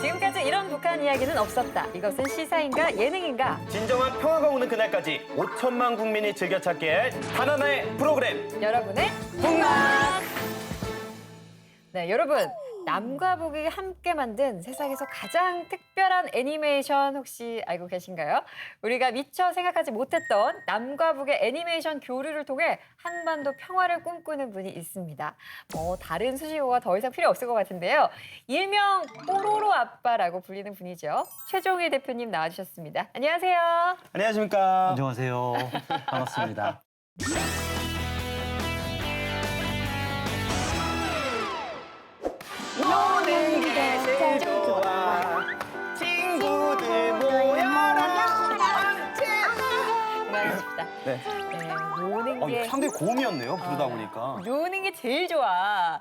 지금까지 이런 북한 이야기는 없었다. 이것은 시사인가 예능인가? 진정한 평화가 오는 그날까지 5천만 국민이 즐겨 찾게 할 단 하나의 프로그램. 여러분의 북막! 네, 여러분. 남과 북이 함께 만든 세상에서 가장 특별한 애니메이션 혹시 알고 계신가요? 우리가 미처 생각하지 못했던 남과 북의 애니메이션 교류를 통해 한반도 평화를 꿈꾸는 분이 있습니다. 다른 수식어가 더 이상 필요 없을 것 같은데요. 일명 뽀로로 아빠라고 불리는 분이죠. 최종일 대표님 나와주셨습니다. 안녕하세요. 안녕하십니까. 안녕하세요. 반갑습니다. 노는 게 제일 좋아. 친구들 모여라. 그만하십시다. 네. 노는 게 상당히 고음이었네요. 부르다 보니까. 노는 게 제일 좋아.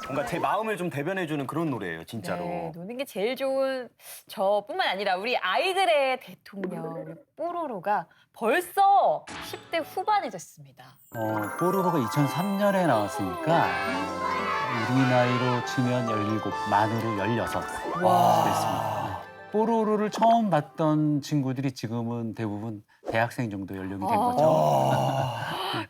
뭔가 제 마음을 좀 대변해주는 그런 노래예요, 진짜로. 네, 노는 게 제일 좋은 저뿐만 아니라 우리 아이들의 대통령 우리 뽀로로가 벌써 10대 후반이 됐습니다. 뽀로로가 2003년에 나왔으니까 우리 나이로 치면 17, 만으로 16 와. 됐습니다. 뽀로로를 처음 봤던 친구들이 지금은 대부분 대학생 정도 연령이 된 거죠.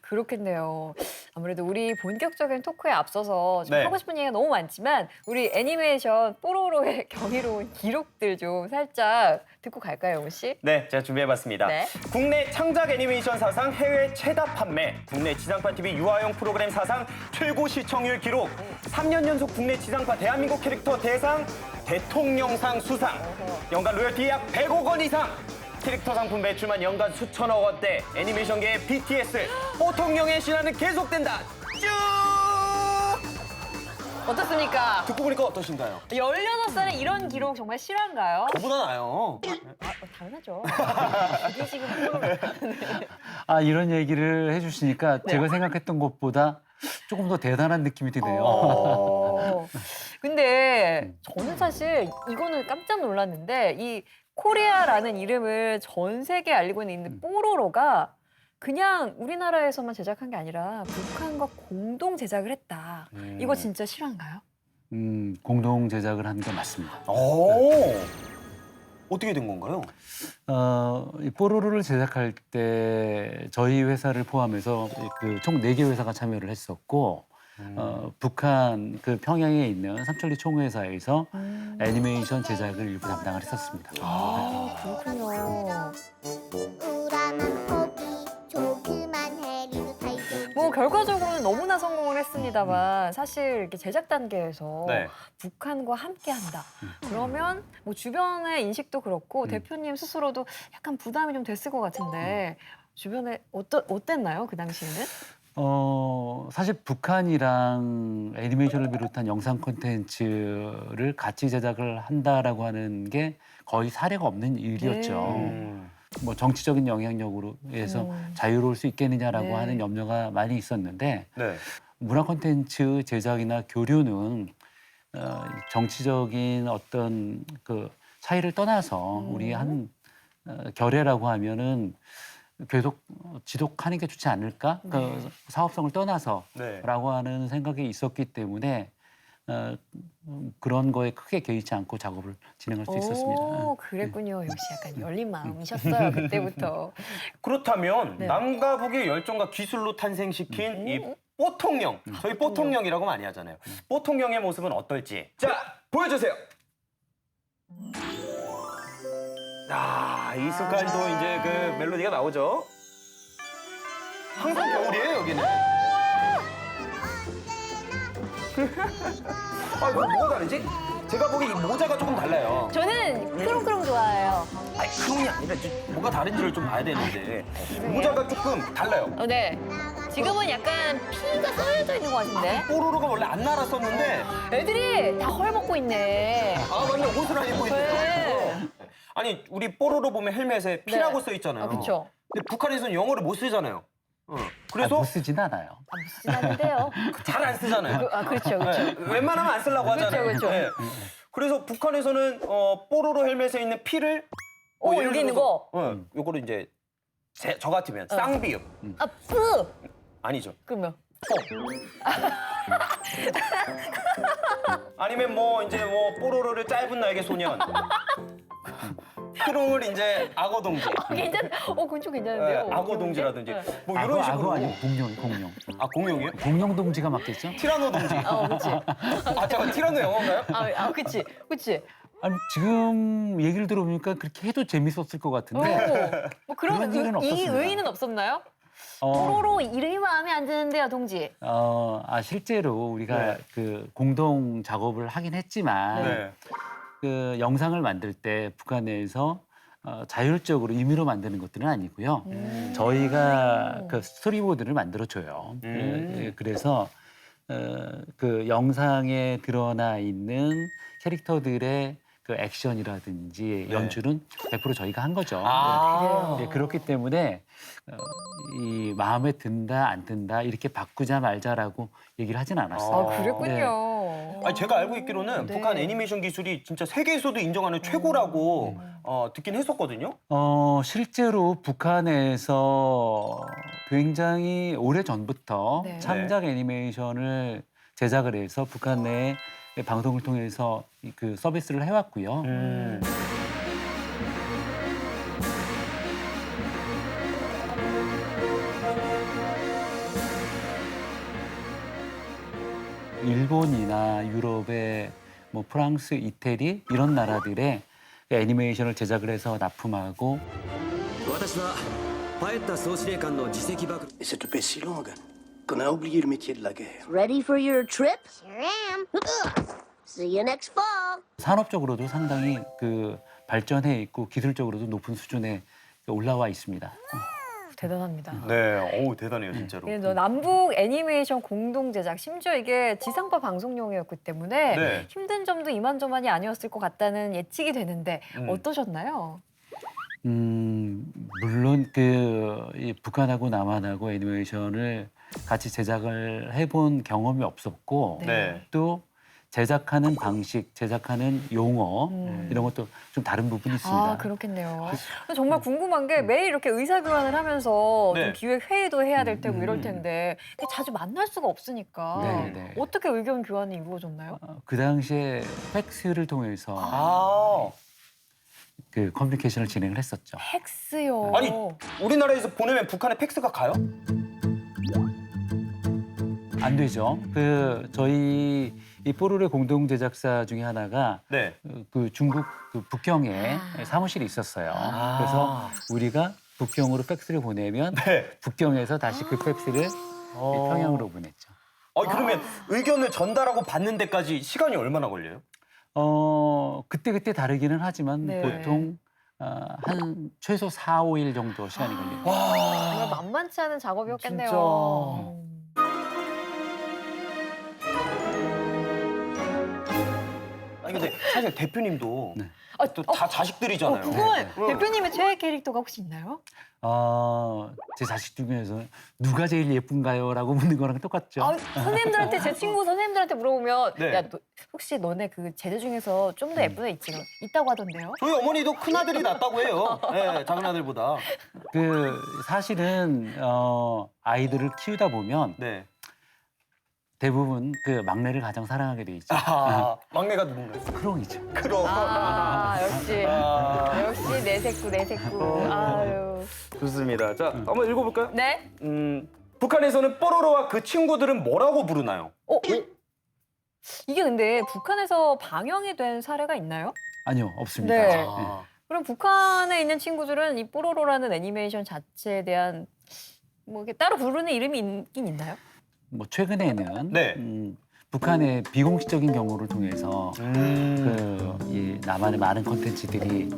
그렇겠네요. 아무래도 우리 본격적인 토크에 앞서서 좀 네. 하고 싶은 얘기가 너무 많지만 우리 애니메이션 뽀로로의 경이로운 기록들 좀 살짝 듣고 갈까요, 영우 씨? 네, 제가 준비해봤습니다. 네. 국내 창작 애니메이션 사상 해외 최다 판매, 국내 지상파 TV 유아용 프로그램 사상 최고 시청률 기록, 3년 연속 국내 지상파 대한민국 캐릭터 대상, 대통령상 수상, 연간 로열티 약 100억 원 이상, 캐릭터 상품 매출만 연간 수천억 원대, 애니메이션계의 BTS, 보통령의 신화는 계속된다. 쭉! 어떻습니까? 듣고 보니까 어떠신가요? 16살에 이런 기록 정말 실화인가요? 저보다 나아요. 당연하죠. 이게 지금 뽀로로. 이런 얘기를 해주시니까 제가 생각했던 것보다 조금 더 대단한 느낌이 드네요. 근데 저는 사실 이거는 깜짝 놀랐는데 이 코리아라는 이름을 전 세계에 알리고 있는 뽀로로가 그냥 우리나라에서만 제작한 게 아니라 북한과 공동 제작을 했다. 이거 진짜 실화인가요? 공동 제작을 한 게 맞습니다. 어떻게 된 건가요? 이 뽀로로를 제작할 때 저희 회사를 포함해서 총 4개 회사가 참여를 했었고 북한 그 평양에 있는 삼천리 총회사에서 애니메이션 제작을 일부 담당을 했었습니다. 그렇군요. 우람한 포기 조그만 해리도 달고 뭐 결과적으로는 너무나 성공을 했습니다만 사실 이렇게 제작 단계에서 네. 북한과 함께한다. 그러면 뭐 주변의 인식도 그렇고 대표님 스스로도 약간 부담이 좀 됐을 것 같은데 주변에 어땠나요 그 당시에는? 사실 북한이랑 애니메이션을 비롯한 영상 콘텐츠를 같이 제작을 한다라고 하는 게 거의 사례가 없는 일이었죠. 뭐 정치적인 영향력으로 해서 자유로울 수 있겠느냐라고 네. 하는 염려가 많이 있었는데 네. 문화 콘텐츠 제작이나 교류는 정치적인 어떤 그 차이를 떠나서 우리 한 결례라고 하면은 계속 지속하는 게 좋지 않을까? 그 사업성을 떠나서라고 하는 생각이 있었기 때문에 그런 거에 크게 개의치 않고 작업을 진행할 수 있었습니다. 그랬군요. 역시 약간 열린 마음이셨어요 그때부터. 그렇다면 네. 남과 북의 열정과 기술로 탄생시킨 이 뽀통령, 저희 뽀통령이라고 많이 하잖아요. 뽀통령의 모습은 어떨지 자 보여주세요. 익숙한 또 이제 그 멜로디가 나오죠. 항상 겨울이에요 여기는. 이거 뭐가 다르지? 제가 보기 이 모자가 조금 달라요. 저는 크롱크롱 좋아해요. 크롱이 아니라 뭐가 다른지를 좀 봐야 되는데 모자가 조금 달라요. 네. 지금은 약간 피가 썰려져 있는 것 같은데. 뽀로로가 원래 안 날았었는데 애들이 다 헐먹고 있네. 맞네 옷을 안 입고 있네요. 네. 아니 우리 뽀로로 보면 헬멧에 피라고 써 있잖아요. 그렇죠. 근데 북한에서는 영어를 못 쓰잖아요. 그래서 못 쓰진 않아요. 무슨 하는데요? 잘 안 쓰잖아요. 그렇죠, 그렇죠. 네, 웬만하면 안 쓰려고 하잖아요. 그렇죠. 네. 그래서 북한에서는 뽀로로 헬멧에 있는 피를 예를 여기 있는 들어서, 거. 요거를 이제 저 같으면 쌍비읍 아, 뿌! 아니죠. 그러면. 아니면 뭐 이제 뭐 뽀로로를 짧은 날개 소년. 크롱을 이제 악어 동지. 괜찮, 그건 좀 괜찮은데요? 악어 동지라든지 뭐 이런 악어, 식으로. 악어 아니고 공룡이 공룡. 아 공룡이요? 공룡 동지가 맞겠죠? 티라노 동지. 그치. 아 잠깐 티라노 영어인가요? 그치. 그치. 아니 지금 얘기를 들어보니까 그렇게 해도 재밌었을 것 같은데 뭐 그런 그런 일은 이 없었습니다. 의의는 없었나요? 어, 뽀로로 이름이 마음에 안 드는데요, 동지. 실제로 우리가 네. 그 공동 작업을 하긴 했지만 네. 그 영상을 만들 때 북한 내에서 자율적으로 임의로 만드는 것들은 아니고요. 저희가 그 스토리보드를 만들어 줘요. 그래서 그 영상에 드러나 있는 캐릭터들의 그 액션이라든지 네. 연출은 100% 저희가 한 거죠. 아. 네, 그렇기 때문에 이 마음에 든다 안 든다 이렇게 바꾸자 말자라고 얘기를 하진 않았어요. 그랬군요. 아니 제가 알고 있기로는 네. 북한 애니메이션 기술이 진짜 세계에서도 인정하는 최고라고 듣긴 했었거든요. 실제로 북한에서 굉장히 오래 전부터 네. 창작 애니메이션을 제작을 해서 북한 내 방송을 통해서 그 서비스를 해왔고요. 일본이나 유럽의 뭐 프랑스, 이태리 이런 나라들의 애니메이션을 제작을 해서 납품하고 私はパエッタ総司令官の自責爆 Et cette paix si longue qu'on a oublié le métier de la guerre. Ready for your trip? Sure am. See you next fall. 산업적으로도 상당히 그 발전해 있고 기술적으로도 높은 수준에 올라와 있습니다. 대단합니다. 네, 어우 대단해요 진짜로. 예, 남북 애니메이션 공동 제작, 심지어 이게 지상파 방송용이었기 때문에 네. 힘든 점도 이만저만이 아니었을 것 같다는 예측이 되는데 어떠셨나요? 물론 이 북한하고 남한하고 애니메이션을 같이 제작을 해본 경험이 없었고 네. 또 제작하는 방식, 제작하는 용어 이런 것도 좀 다른 부분이 있습니다. 그렇겠네요. 정말 궁금한 게 매일 이렇게 의사교환을 하면서 네. 좀 기획 회의도 해야 될 테고 이럴 텐데 자주 만날 수가 없으니까 네, 네. 어떻게 의견 교환이 이루어졌나요? 그 당시에 팩스를 통해서 아, 그 커뮤니케이션을 진행을 했었죠. 팩스요. 아니 우리나라에서 보내면 북한에 팩스가 가요? 안 되죠. 저희 이 뽀로로의 공동 제작사 중에 하나가 네. 그 중국 그 북경에 사무실이 있었어요. 아. 그래서 우리가 북경으로 팩스를 보내면 네. 북경에서 다시 그 팩스를 평양으로 보냈죠. 그러면 의견을 전달하고 받는 데까지 시간이 얼마나 걸려요? 그때 다르기는 하지만 네. 보통 한 최소 4, 5일 정도 시간이 걸립니다. 정말 만만치 않은 작업이었겠네요. 진짜. 아니 근데 사실 대표님도 네. 또 다 자식들이잖아요. 궁금해. 네. 대표님의 최애 캐릭터가 혹시 있나요? 제 자식 중에서 누가 제일 예쁜가요?라고 묻는 거랑 똑같죠. 선생님들한테 제 친구 선생님들한테 물어보면 네. 야, 혹시 너네 그 제자 중에서 좀 더 예쁜 애 있다고 하던데요? 저희 어머니도 큰 아들이 낫다고 해요. 네, 작은 아들보다. 사실은 아이들을 키우다 보면 네. 대부분 그 막내를 가장 사랑하게 돼 있죠. 막내가 누군가요? 크롱이죠. 크롱. 역시 역시 내 식구. 아유. 좋습니다. 자, 한번 읽어볼까요? 네? 북한에서는 뽀로로와 그 친구들은 뭐라고 부르나요? 이게 근데 북한에서 방영이 된 사례가 있나요? 아니요, 없습니다. 네. 아. 그럼 북한에 있는 친구들은 이 뽀로로라는 애니메이션 자체에 대한 뭐 이렇게 따로 부르는 이름이 있긴 있나요? 뭐 최근에는 네. 북한의 비공식적인 경우를 통해서 이 남한의 많은 콘텐츠들이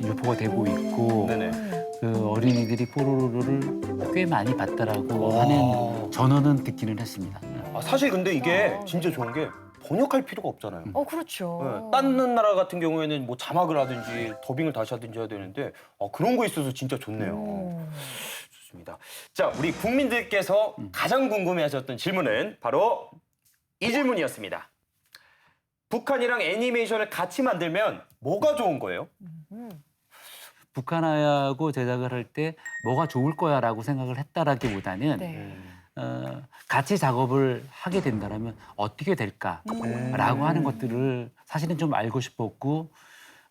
유포가 되고 있고 네네. 그 어린이들이 뽀로로를 꽤 많이 봤다라고 하는 전언은 듣기는 했습니다. 사실 근데 이게 진짜 좋은 게 번역할 필요가 없잖아요. 그렇죠. 네, 다른 나라 같은 경우에는 뭐 자막을 하든지 더빙을 다시 하든지 해야 되는데 그런 거 있어서 진짜 좋네요. 좋습니다. 자, 우리 국민들께서 가장 궁금해하셨던 질문은 바로 이 질문이었습니다. 북한이랑 애니메이션을 같이 만들면 뭐가 좋은 거예요? 북한하고 제작을 할 때 뭐가 좋을 거야라고 생각을 했다라기보다는 네. 같이 작업을 하게 된다면 어떻게 될까라고 하는 것들을 사실은 좀 알고 싶었고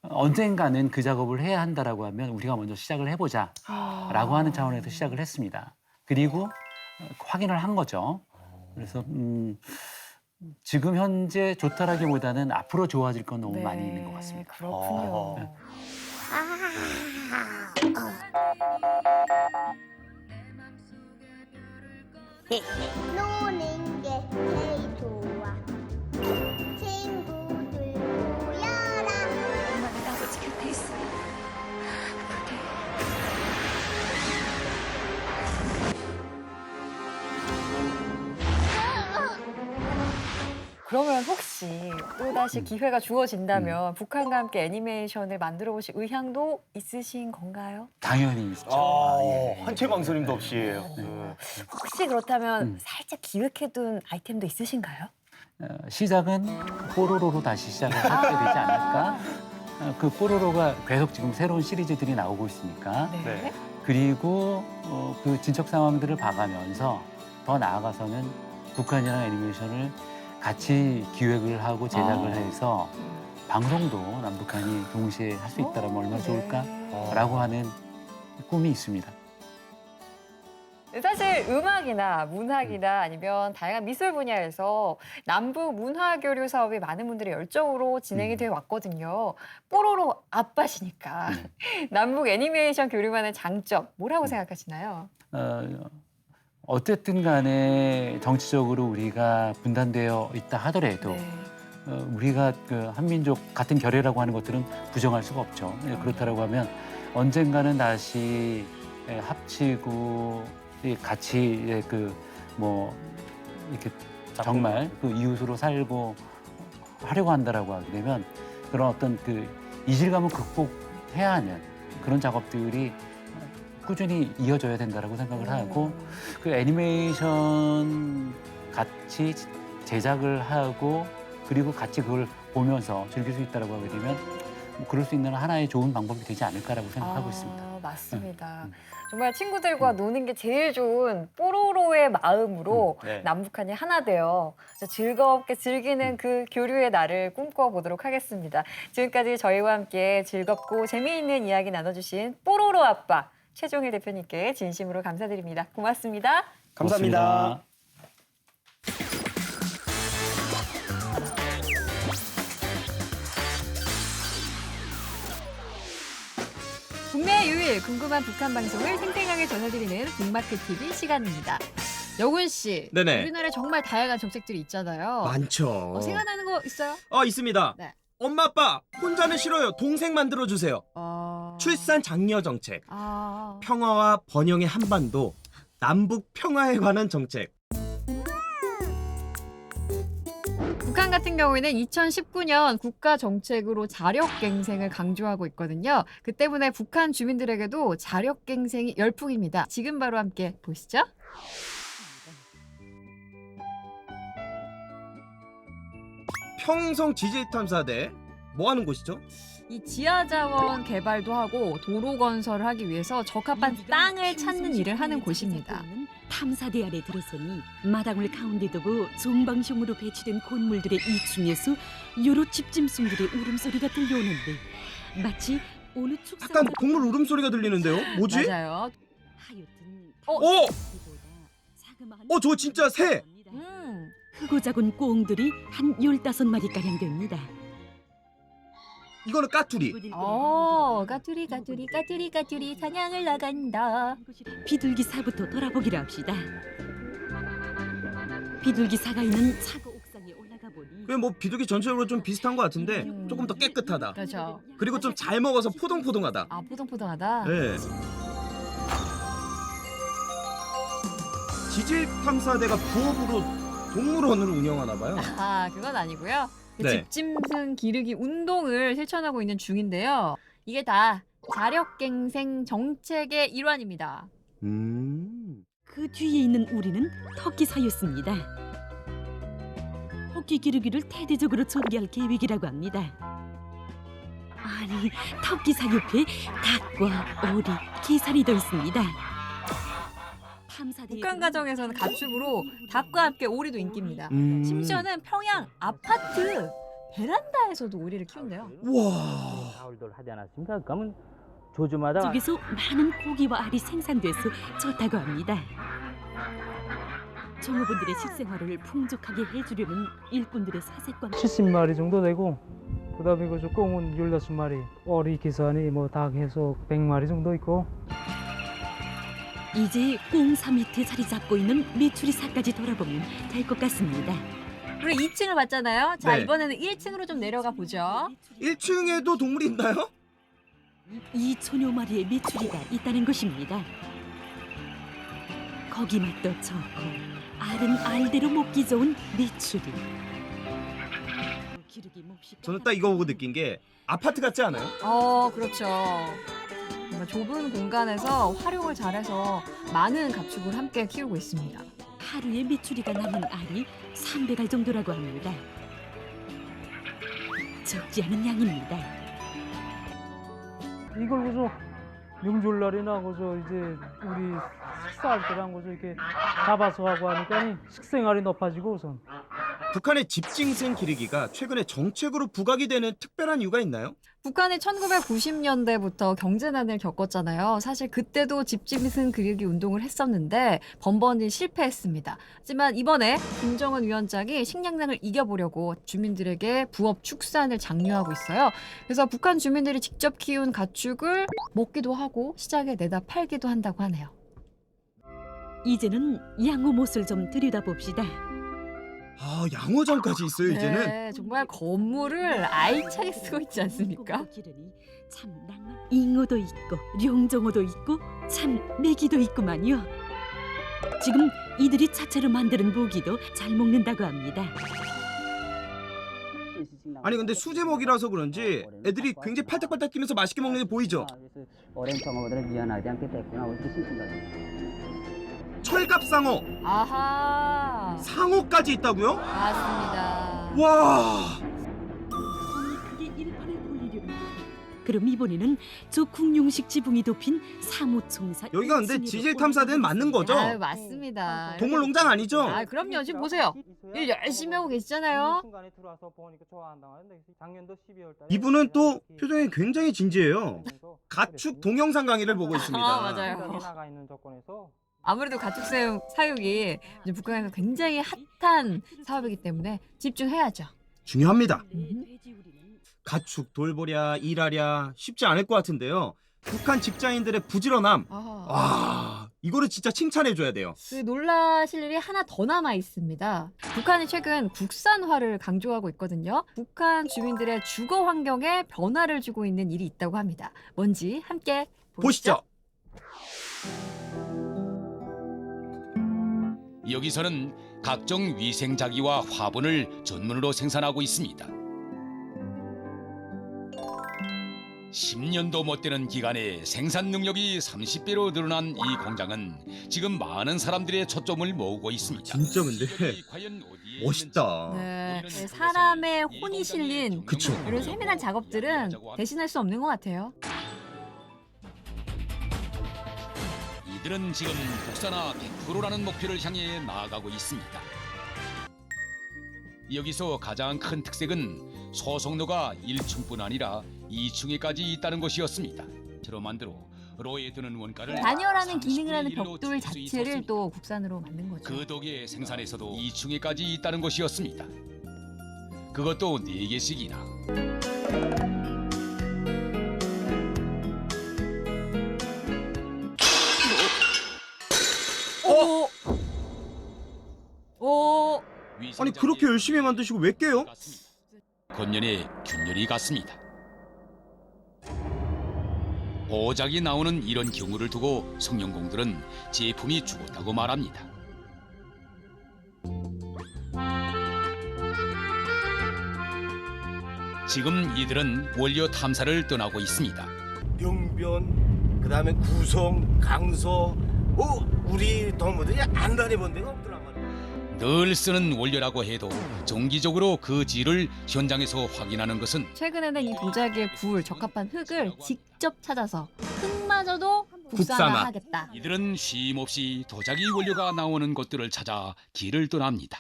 언젠가는 그 작업을 해야 한다라고 하면 우리가 먼저 시작을 해보자라고 하는 차원에서 시작을 했습니다. 그리고 확인을 한 거죠. 그래서 지금 현재 좋다라기보다는 앞으로 좋아질 건 너무 많이 있는 것 같습니다. 그렇군요. 네. 노는 게 제일 좋아. 친구들 모여라. 엄마는 아버지 곁에 있어. 그러면 혹시 또다시 기회가 주어진다면 북한과 함께 애니메이션을 만들어 보실 의향도 있으신 건가요? 당연히 있죠. 한채 망설임도 없이. 혹시 그렇다면 살짝 기획해둔 아이템도 있으신가요? 시작은 뽀로로로 다시 시작을 하게 되지 않을까? 그 뽀로로가 계속 지금 새로운 시리즈들이 나오고 있으니까 네. 그리고 그 진척 상황들을 봐가면서 더 나아가서는 북한이랑 애니메이션을 같이 기획을 하고 제작을 해서 방송도 남북한이 동시에 할 수 있다면 얼마나 좋을까라고 하는 꿈이 있습니다. 사실 음악이나 문학이나 아니면 다양한 미술 분야에서 남북 문화 교류 사업이 많은 분들의 열정으로 진행이 되어 왔거든요. 뽀로로 아빠시니까 남북 애니메이션 교류만의 장점 뭐라고 생각하시나요? 어쨌든 간에 정치적으로 우리가 분단되어 있다 하더라도 우리가 그 한민족 같은 결의라고 하는 것들은 부정할 수가 없죠. 그렇다고 하면 언젠가는 다시 합치고 같이 그 뭐 이렇게 정말 그 이웃으로 살고 하려고 한다라고 하게 되면 그런 어떤 그 이질감을 극복해야 하는 그런 작업들이 꾸준히 이어져야 된다라고 생각을 하고 그 애니메이션 같이 제작을 하고 그리고 같이 그걸 보면서 즐길 수 있다라고 하게 되면 뭐 그럴 수 있는 하나의 좋은 방법이 되지 않을까라고 생각하고 있습니다. 맞습니다. 정말 친구들과 노는 게 제일 좋은 뽀로로의 마음으로 네. 남북한이 하나 되어 즐겁게 즐기는 그 교류의 날을 꿈꿔보도록 하겠습니다. 지금까지 저희와 함께 즐겁고 재미있는 이야기 나눠주신 뽀로로 아빠 최종일 대표님께 진심으로 감사드립니다. 고맙습니다. 감사합니다. 국내 유일 궁금한 북한 방송을 생생하게 전해드리는 북마크 TV 시간입니다. 여군 씨, 네네. 우리나라에 정말 다양한 정책들이 있잖아요. 많죠. 생각나는 거 있어요? 있습니다. 네. 엄마 아빠 혼자는 싫어요. 동생 만들어 주세요. 출산 장려 정책, 평화와 번영의 한반도, 남북 평화에 관한 정책. 북한 같은 경우에는 2019년 국가 정책으로 자력갱생을 강조하고 있거든요. 그 때문에 북한 주민들에게도 자력갱생이 열풍입니다. 지금 바로 함께 보시죠. 평성 지질탐사대 뭐 하는 곳이죠? 이 지하자원 개발도 하고 도로 건설을 하기 위해서 적합한 땅을 찾는 일을 하는 곳입니다. 탐사대 안에 들어서니 마당을 가운데 두고 종방형으로 배치된 건물들의 이 중에서 여러 집짐승들의 울음소리가 들려오는데 마치 어느 축산 약간 동물 울음소리가 들리는데요? 뭐지? 맞아요. 저거 진짜 새! 크고 작은 꽁들이 한 15마리가량 됩니다. 이거는 까투리. 까투리 사냥을 나간다. 비둘기사부터 돌아보기로 합시다. 비둘기사가 있는 차고 옥상에 올라가 보니 그게 뭐 비둘기 전체적으로 좀 비슷한 것 같은데 조금 더 깨끗하다. 그렇죠. 그리고 좀 잘 먹어서 포동포동하다. 포동포동하다. 네. 지질탐사대가 부업으로 동물원을 운영하나 봐요. 그건 아니고요. 네. 집짐승 기르기 운동을 실천하고 있는 중인데요. 이게 다 자력갱생 정책의 일환입니다. 그 뒤에 있는 우리는 터키사였습니다. 토끼 기르기를 대대적으로 전개할 계획이라고 합니다. 아니, 토끼 사육회에 닭과 오리, 게살이 더 있습니다. 북한 가정에서는 가축으로 닭과 함께 오리도 인기입니다. 음. 심지어는 평양 아파트 베란다에서도 오리를 키운대요. 와. 가을들 하지 않았습니까? 그러면 조주마다 쪽에서 많은 고기와 알이 생산돼서 좋다고 합니다. 종업원들의 식생활을 풍족하게 해주려는 일꾼들의 사색과 70마리 정도 되고 그다음에 그 꽁은 15마리, 어리 기산이 뭐 닭 해서 100마리 정도 있고. 이제 꽁사 밑에 자리 잡고 있는 메추리사까지 돌아보면 될 것 같습니다. 우리 2층을 봤잖아요. 자, 네. 이번에는 1층으로 좀 내려가 보죠. 1층에도 동물이 있나요? 2천여 마리의 메추리가 있다는 것입니다. 고기 맛도 좋고 알은 알대로 먹기 좋은 메추리. 기르기 몹시 저는 딱 이거 보고 느낀 게 아파트 같지 않아요? 그렇죠. 정말 좁은 공간에서 활용을 잘해서 많은 가축을 함께 키우고 있습니다. 하루에 메추리가 낳는 알이 300알 정도라고 합니다. 적지 않은 양입니다. 이걸 그저 명절날이나 그저 이제 우리 식사할 때랑 그저 이렇게 잡아서 하고 하니까 식생활이 높아지고 우선. 북한의 집짐승 기르기가 최근에 정책으로 부각이 되는 특별한 이유가 있나요? 북한이 1990년대부터 경제난을 겪었잖아요. 사실 그때도 집짐승 기르기 운동을 했었는데 번번이 실패했습니다. 하지만 이번에 김정은 위원장이 식량난을 이겨보려고 주민들에게 부업 축산을 장려하고 있어요. 그래서 북한 주민들이 직접 키운 가축을 먹기도 하고 시장에 내다 팔기도 한다고 하네요. 이제는 양호 못을 좀 들여다봅시다. 아, 양어장까지 있어요, 이제는. 네, 정말 건물을 알차게 쓰고 있지 않습니까? 참 낭만. 잉어도 있고 룡정어도 있고 참 메기도 있구만요. 지금 이들이 자체로 만드는 모기도 잘 먹는다고 합니다. 아니 근데 수제먹이라서 그런지 애들이 굉장히 팔딱팔딱 뛰면서 맛있게 먹는 게 보이죠? 철갑상어, 아하, 상어까지 있다고요? 맞습니다. 와. 그게 일판을 돌리려는. 그럼 이번에는 저 궁룡식 지붕이 덮인 사무총사. 여기가 근데 지질 탐사대는 맞는 거죠? 아유, 맞습니다. 동물농장 아니죠? 아, 그럼요. 지금 보세요. 일 열심히 하고 계시잖아요. 이분은 또 표정이 굉장히 진지해요. 가축 동영상 강의를 보고 있습니다. 아, 맞아요. 아무래도 가축 사육이 이제 북한에서 굉장히 핫한 사업이기 때문에 집중해야죠. 중요합니다. 가축 돌보랴 일하랴 쉽지 않을 것 같은데요. 북한 직장인들의 부지런함. 와, 이거를 진짜 칭찬해줘야 돼요. 그 놀라실 일이 하나 더 남아 있습니다. 북한이 최근 국산화를 강조하고 있거든요. 북한 주민들의 주거 환경에 변화를 주고 있는 일이 있다고 합니다. 뭔지 함께 보시죠. 여기서는 각종 위생자기와 화분을 전문으로 생산하고 있습니다. 10년도 못 되는 기간에 생산 능력이 30배로 늘어난 이 공장은 지금 많은 사람들의 초점을 모으고 있습니다. 진짜 근데 멋있다. 네, 사람의 혼이 실린 그쵸. 이런 세밀한 작업들은 대신할 수 없는 것 같아요. 이들은 지금 국산화 100%라는 목표를 향해 나아가고 있습니다. 여기서 가장 큰 특색은 소속로가 1층뿐 아니라 2층에까지 있다는 것이었습니다. 저로 만들어 로에 드는 원가를 단열하는 기능을 하는 30분의 1로 벽돌 줄일 수 자체를 있었습니다. 또 국산으로 만든 거죠. 그 덕에 생산에서도 2층에까지 있다는 것이었습니다. 그것도 4개씩이나. 오, 아니 그렇게 열심히 만드시고 왜 깨요? 건년의 균열이 같습니다. 보작이 나오는 이런 경우를 두고 성령공들은 제품이 죽었다고 말합니다. 지금 이들은 원료 탐사를 떠나고 있습니다. 용변, 그다음에 구성, 강서, 우리 동무들이 안 다녀본 데가 없더라 말이야. 늘 쓰는 원료라고 해도 정기적으로 그 질을 현장에서 확인하는 것은 최근에는 이 도자기에 구울 적합한 흙을 직접 찾아서 흙마저도 국산화. 국산화하겠다. 이들은 쉼없이 도자기 원료가 나오는 곳들을 찾아 길을 떠납니다.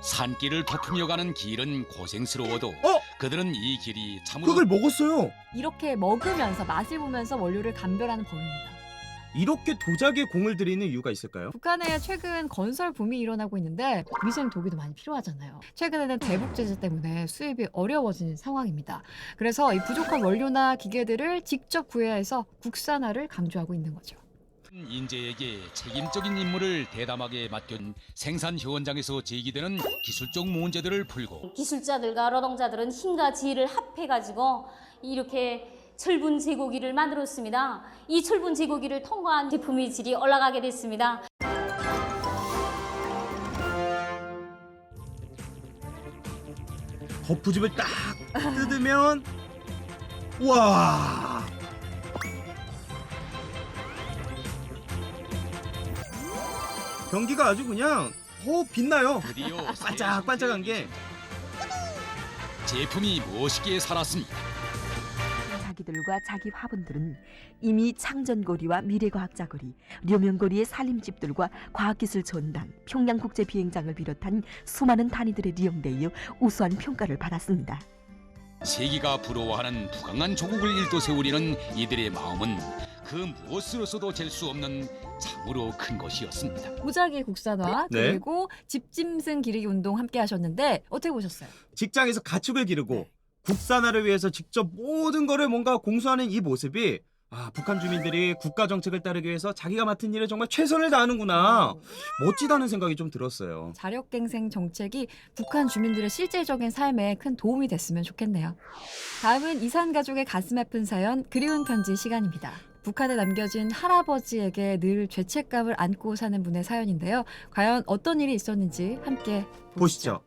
산길을 터프며 가는 길은 고생스러워도 그들은 이 길이 참으로 그걸 먹었어요. 이렇게 먹으면서 맛을 보면서 원료를 감별하는 법입니다. 이렇게 도자기에 공을 들이는 이유가 있을까요? 북한에 최근 건설 붐이 일어나고 있는데 위생 도구도 많이 필요하잖아요. 최근에는 대북 제재 때문에 수입이 어려워진 상황입니다. 그래서 이 부족한 원료나 기계들을 직접 구해야 해서 국산화를 강조하고 있는 거죠. 인재에게 책임적인 임무를 대담하게 맡긴 생산 현장에서 제기되는 기술적 문제들을 풀고 기술자들과 노동자들은 힘과 지혜를 합해가지고 이렇게 철분 제고기를 만들었습니다. 이 철분 제고기를 통과한 제품의 질이 올라가게 됐습니다. 거푸집을 딱 뜯으면 와. 경기가 아주 그냥 빛나요. 드디어 반짝반짝한 게. 제품이 멋있게 살았습니다. 자기들과 자기 화분들은 이미 창전고리와 미래과학자거리, 료명고리의 살림집들과 과학기술 전당, 평양국제비행장을 비롯한 수많은 단위들에 리용되어 우수한 평가를 받았습니다. 세계가 부러워하는 부강한 조국을 일도세우려는 이들의 마음은 그 무엇으로서도 잴 수 없는 참으로 큰 것이었습니다. 도자기 국산화 네. 그리고 집짐승 기르기 운동 함께 하셨는데 어떻게 보셨어요? 직장에서 가축을 기르고 국산화를 위해서 직접 모든 거를 뭔가 공수하는 이 모습이 북한 주민들이 국가 정책을 따르기 위해서 자기가 맡은 일에 정말 최선을 다하는구나. 멋지다는 생각이 좀 들었어요. 자력갱생 정책이 북한 주민들의 실질적인 삶에 큰 도움이 됐으면 좋겠네요. 다음은 이산 가족의 가슴 아픈 사연, 그리운 편지 시간입니다. 북한에 남겨진 할아버지에게 늘 죄책감을 안고 사는 분의 사연인데요. 과연 어떤 일이 있었는지 함께 보시죠.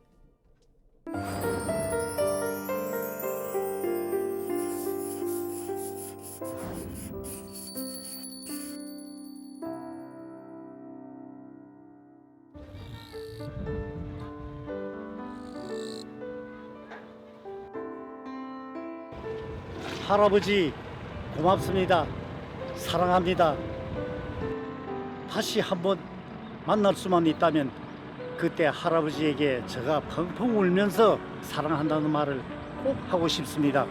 할아버지 고맙습니다. 사랑합니다. 다시 한번 만날 수만 있다면 그때 할아버지에게 제가 펑펑 울면서 사랑한다는 말을 꼭 하고 싶습니다.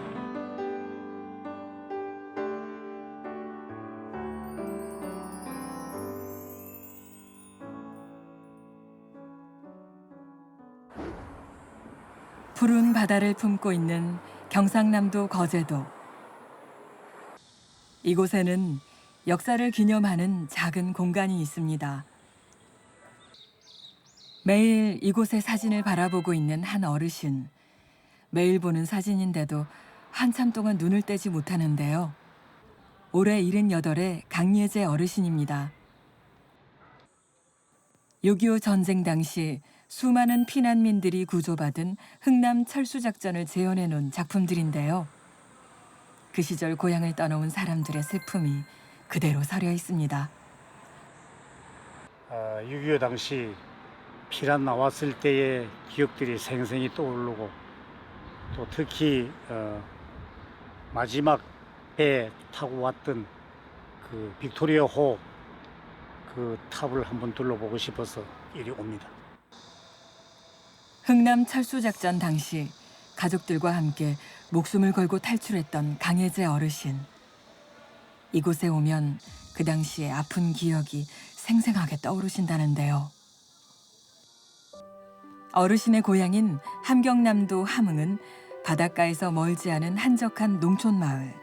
푸른 바다를 품고 있는 경상남도 거제도. 이곳에는 역사를 기념하는 작은 공간이 있습니다. 매일 이곳의 사진을 바라보고 있는 한 어르신. 매일 보는 사진인데도 한참 동안 눈을 떼지 못하는데요. 올해 78의 강예재 어르신입니다. 6.25 전쟁 당시 수많은 피난민들이 구조받은 흥남 철수작전을 재현해 놓은 작품들인데요. 그 시절 고향을 떠나온 사람들의 슬픔이 그대로 서려 있습니다. 6.25 당시 피난 나왔을 때의 기억들이 생생히 떠오르고 또 특히 마지막 배 타고 왔던 그 빅토리아호 그 탑을 한번 둘러보고 싶어서 이리 옵니다. 흥남 철수작전 당시 가족들과 함께 목숨을 걸고 탈출했던 강예재 어르신. 이곳에 오면 그 당시의 아픈 기억이 생생하게 떠오르신다는데요. 어르신의 고향인 함경남도 함흥은 바닷가에서 멀지 않은 한적한 농촌 마을.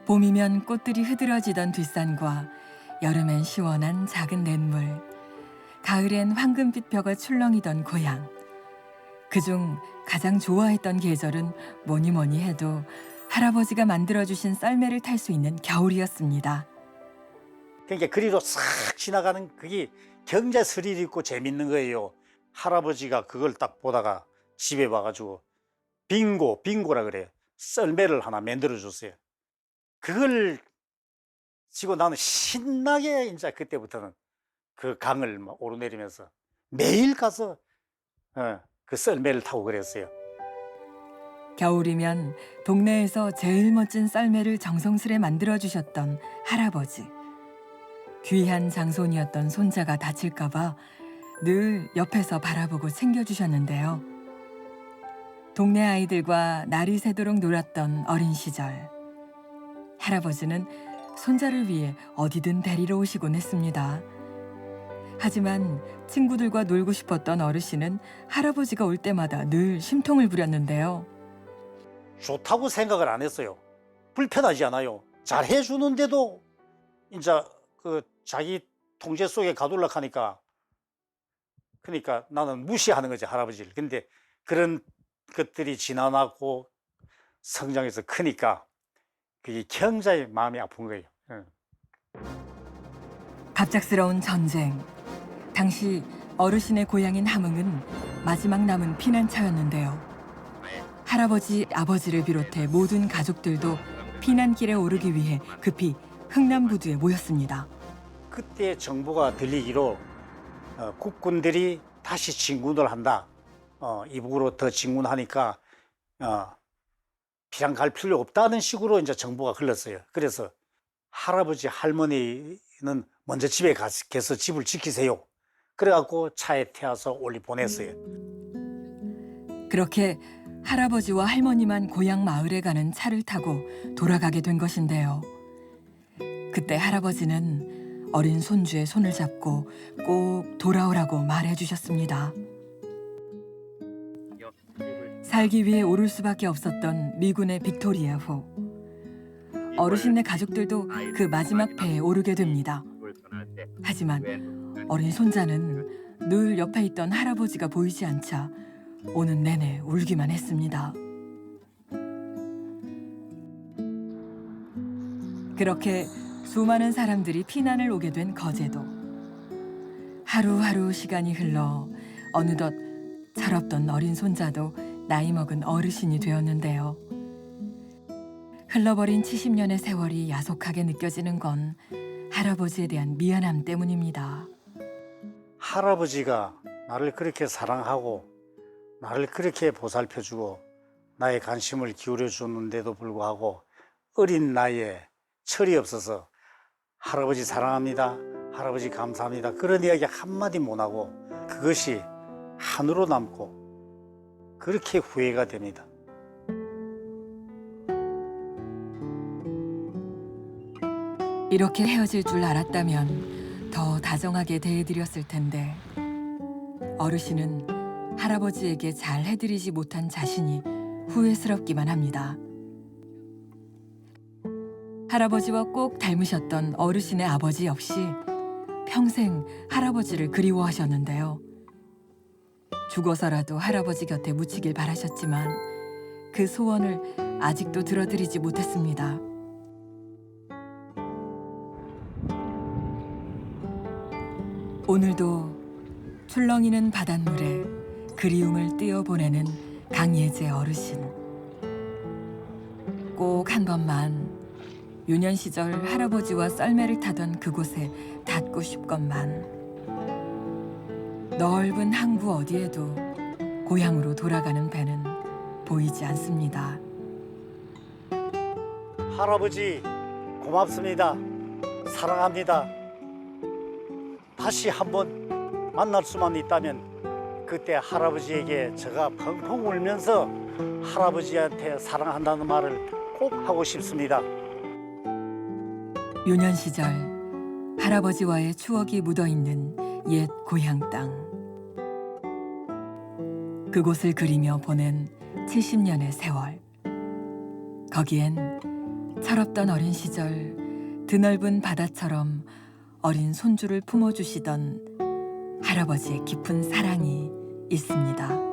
봄이면 꽃들이 흐드러지던 뒷산과 여름엔 시원한 작은 냇물, 가을엔 황금빛 벼가 출렁이던 고향. 그중 가장 좋아했던 계절은 뭐니 뭐니 해도 할아버지가 만들어주신 썰매를 탈 수 있는 겨울이었습니다. 그러니까 그리로 싹 지나가는 그게 굉장히 스릴 있고 재밌는 거예요. 할아버지가 그걸 딱 보다가 집에 와가지고 빙고라 그래요. 썰매를 하나 만들어 줬어요. 그걸 지고 나는 신나게 이제 그때부터는 그 강을 막 오르내리면서 매일 가서 그 썰매를 타고 그랬어요. 겨울이면 동네에서 제일 멋진 썰매를 정성스레 만들어 주셨던 할아버지. 귀한 장손이었던 손자가 다칠까 봐 늘 옆에서 바라보고 챙겨주셨는데요. 동네 아이들과 날이 새도록 놀았던 어린 시절. 할아버지는 손자를 위해 어디든 데리러 오시곤 했습니다. 하지만 친구들과 놀고 싶었던 어르신은 할아버지가 올 때마다 늘 심통을 부렸는데요. 좋다고 생각을 안 했어요. 불편하지 않아요. 잘 해주는데도 이제 그 자기 통제 속에 가둘락 하니까 그러니까 나는 무시하는 거지, 할아버지를. 근데 그런 것들이 지나고 성장해서 크니까 그게 굉장히 마음이 아픈 거예요. 갑작스러운 전쟁. 당시 어르신의 고향인 함흥은 마지막 남은 피난처였는데요. 할아버지, 아버지를 비롯해 모든 가족들도 피난길에 오르기 위해 급히 흥남부두에 모였습니다. 그때 정보가 들리기로 국군들이 다시 진군을 한다. 이북으로 더 진군하니까 피난 갈 필요 없다는 식으로 이제 정보가 흘렀어요. 그래서 할아버지, 할머니는 먼저 집에 가서 집을 지키세요. 그래갖고 차에 태워서 올리 보냈어요. 그렇게 할아버지와 할머니만 고향 마을에 가는 차를 타고 돌아가게 된 것인데요. 그때 할아버지는 어린 손주의 손을 잡고 꼭 돌아오라고 말해주셨습니다. 살기 위해 오를 수밖에 없었던 미군의 빅토리아호. 어르신네 가족들도 그 마지막 배에 오르게 됩니다. 하지만 어린 손자는 늘 옆에 있던 할아버지가 보이지 않자 오는 내내 울기만 했습니다. 그렇게 수많은 사람들이 피난을 오게 된 거제도. 하루하루 시간이 흘러 어느덧 철없던 어린 손자도 나이 먹은 어르신이 되었는데요. 흘러버린 70년의 세월이 야속하게 느껴지는 건 할아버지에 대한 미안함 때문입니다. 할아버지가 나를 그렇게 사랑하고 나를 그렇게 보살펴주고 나의 관심을 기울여주는데도 불구하고 어린 나이에 철이 없어서 할아버지 사랑합니다, 할아버지 감사합니다, 그런 이야기 한마디 못하고 그것이 한으로 남고 그렇게 후회가 됩니다. 이렇게 헤어질 줄 알았다면 더 다정하게 대해드렸을 텐데 어르신은 할아버지에게 잘 해드리지 못한 자신이 후회스럽기만 합니다. 할아버지와 꼭 닮으셨던 어르신의 아버지 역시 평생 할아버지를 그리워하셨는데요. 죽어서라도 할아버지 곁에 묻히길 바라셨지만 그 소원을 아직도 들어드리지 못했습니다. 오늘도 출렁이는 바닷물에 그리움을 띄어보내는 강예재 어르신. 꼭 한 번만 유년 시절 할아버지와 썰매를 타던 그곳에 닿고 싶건만. 넓은 항구 어디에도 고향으로 돌아가는 배는 보이지 않습니다. 할아버지 고맙습니다. 사랑합니다. 다시 한번 만날 수만 있다면 그때 할아버지에게 제가 펑펑 울면서 할아버지한테 사랑한다는 말을 꼭 하고 싶습니다. 유년 시절 할아버지와의 추억이 묻어있는 옛 고향 땅. 그곳을 그리며 보낸 70년의 세월. 거기엔 철없던 어린 시절 드넓은 바다처럼 어린 손주를 품어주시던 할아버지의 깊은 사랑이 있습니다.